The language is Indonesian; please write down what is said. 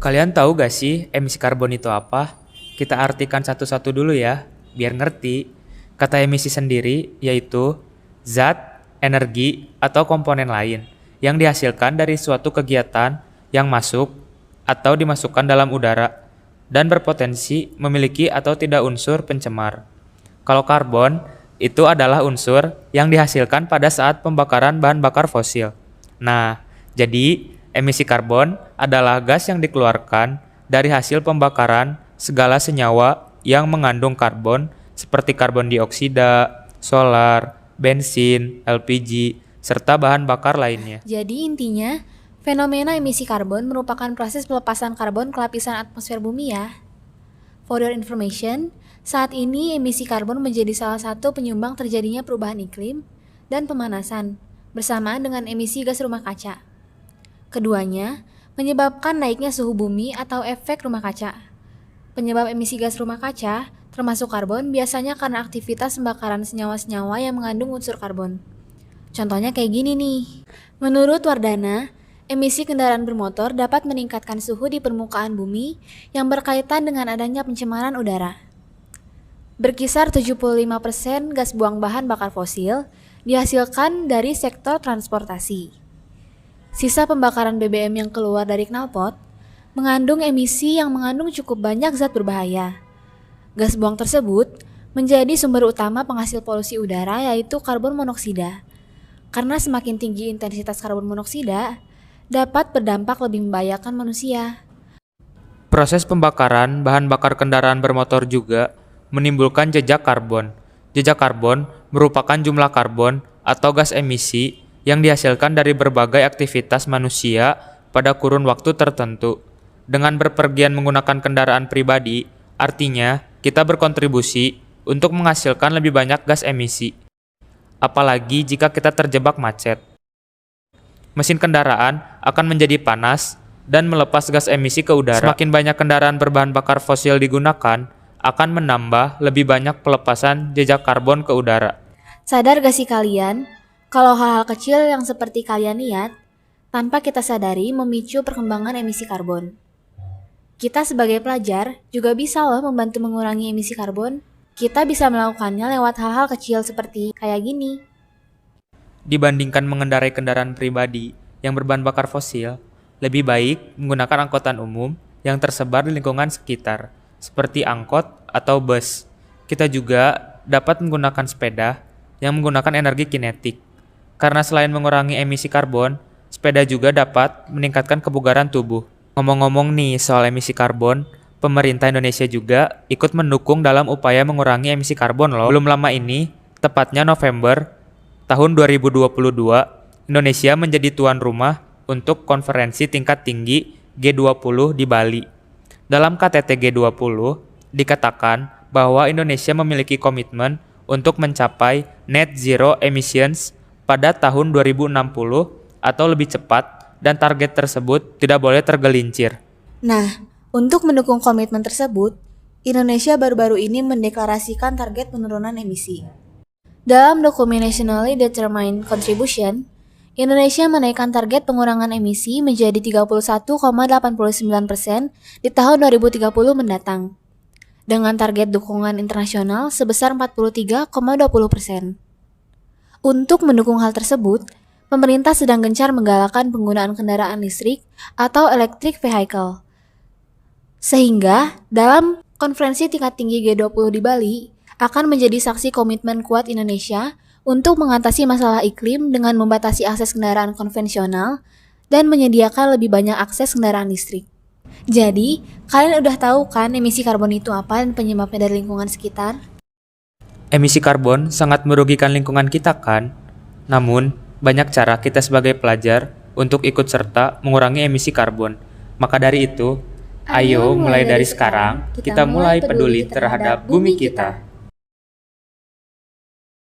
Kalian tahu gak sih emisi karbon itu apa? Kita artikan satu-satu dulu ya, biar ngerti. Kata emisi sendiri yaitu zat, energi, atau komponen lain yang dihasilkan dari suatu kegiatan yang masuk atau dimasukkan dalam udara dan berpotensi memiliki atau tidak unsur pencemar. Kalau karbon, itu adalah unsur yang dihasilkan pada saat pembakaran bahan bakar fosil. Nah, jadi emisi karbon adalah gas yang dikeluarkan dari hasil pembakaran segala senyawa yang mengandung karbon seperti karbon dioksida, solar, bensin, LPG, serta bahan bakar lainnya. Jadi intinya, fenomena emisi karbon merupakan proses pelepasan karbon ke lapisan atmosfer bumi ya. For your information, saat ini emisi karbon menjadi salah satu penyumbang terjadinya perubahan iklim dan pemanasan bersamaan dengan emisi gas rumah kaca. Keduanya menyebabkan naiknya suhu bumi atau efek rumah kaca. Penyebab emisi gas rumah kaca, termasuk karbon, biasanya karena aktivitas pembakaran senyawa-senyawa yang mengandung unsur karbon. Contohnya kayak gini nih. Menurut Wardana, emisi kendaraan bermotor dapat meningkatkan suhu di permukaan bumi yang berkaitan dengan adanya pencemaran udara. Berkisar 75% gas buang bahan bakar fosil dihasilkan dari sektor transportasi. Sisa pembakaran BBM yang keluar dari knalpot mengandung emisi yang mengandung cukup banyak zat berbahaya. Gas buang tersebut menjadi sumber utama penghasil polusi udara yaitu karbon monoksida. Karena semakin tinggi intensitas karbon monoksida, dapat berdampak lebih membahayakan manusia. Proses pembakaran bahan bakar kendaraan bermotor juga menimbulkan jejak karbon. Jejak karbon merupakan jumlah karbon atau gas emisi yang dihasilkan dari berbagai aktivitas manusia pada kurun waktu tertentu. Dengan berpergian menggunakan kendaraan pribadi, artinya kita berkontribusi untuk menghasilkan lebih banyak gas emisi. Apalagi jika kita terjebak macet. Mesin kendaraan akan menjadi panas dan melepas gas emisi ke udara. Semakin banyak kendaraan berbahan bakar fosil digunakan, akan menambah lebih banyak pelepasan jejak karbon ke udara. Sadar gak sih kalian, kalau hal-hal kecil yang seperti kalian lihat, tanpa kita sadari memicu perkembangan emisi karbon. Kita sebagai pelajar juga bisa loh membantu mengurangi emisi karbon. Kita bisa melakukannya lewat hal-hal kecil seperti kayak gini. Dibandingkan mengendarai kendaraan pribadi yang berbahan bakar fosil, lebih baik menggunakan angkutan umum yang tersebar di lingkungan sekitar, seperti angkot atau bus. Kita juga dapat menggunakan sepeda yang menggunakan energi kinetik. Karena selain mengurangi emisi karbon, sepeda juga dapat meningkatkan kebugaran tubuh. Ngomong-ngomong nih soal emisi karbon, pemerintah Indonesia juga ikut mendukung dalam upaya mengurangi emisi karbon loh. Belum lama ini, tepatnya November tahun 2022, Indonesia menjadi tuan rumah untuk konferensi tingkat tinggi G20 di Bali. Dalam KTT G20, dikatakan bahwa Indonesia memiliki komitmen untuk mencapai net zero emissions pada tahun 2060 atau lebih cepat, dan target tersebut tidak boleh tergelincir. Nah, untuk mendukung komitmen tersebut, Indonesia baru-baru ini mendeklarasikan target penurunan emisi. Dalam dokumen Nationally Determined Contribution, Indonesia menaikkan target pengurangan emisi menjadi 31,89% di tahun 2030 mendatang, dengan target dukungan internasional sebesar 43,20%. Untuk mendukung hal tersebut, pemerintah sedang gencar menggalakkan penggunaan kendaraan listrik atau electric vehicle. Sehingga, dalam konferensi tingkat tinggi G20 di Bali, akan menjadi saksi komitmen kuat Indonesia untuk mengatasi masalah iklim dengan membatasi akses kendaraan konvensional dan menyediakan lebih banyak akses kendaraan listrik. Jadi, kalian udah tahu kan emisi karbon itu apa dan penyebabnya dari lingkungan sekitar? Emisi karbon sangat merugikan lingkungan kita kan? Namun, banyak cara kita sebagai pelajar untuk ikut serta mengurangi emisi karbon. Maka dari itu, ayo mulai dari sekarang kita mulai peduli terhadap bumi kita.